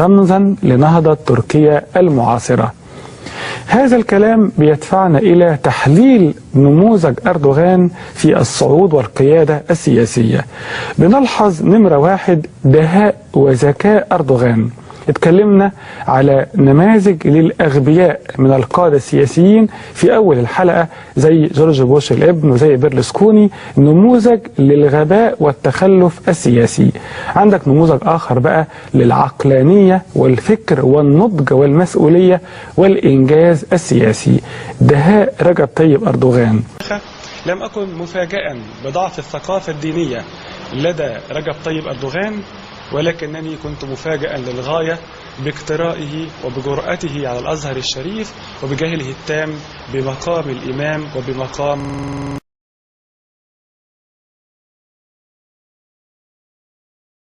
رمزا لنهضة تركيا المعاصرة. هذا الكلام بيدفعنا إلى تحليل نموذج أردوغان في الصعود والقيادة السياسية. بنلحظ نمرة واحد دهاء وذكاء أردوغان. اتكلمنا على نماذج للأغبياء من القادة السياسيين في أول الحلقة زي جورج بوش الابن وزي بيرلسكوني، نموذج للغباء والتخلف السياسي. عندك نموذج آخر بقى للعقلانية والفكر والنضج والمسؤولية والإنجاز السياسي، دهاء رجب طيب أردوغان. لم أكن مفاجئا بضعف الثقافة الدينية لدى رجب طيب أردوغان، ولكنني كنت مفاجئا للغاية باقترائه وبجرأته على الأزهر الشريف وبجهله التام بمقام الإمام وبمقام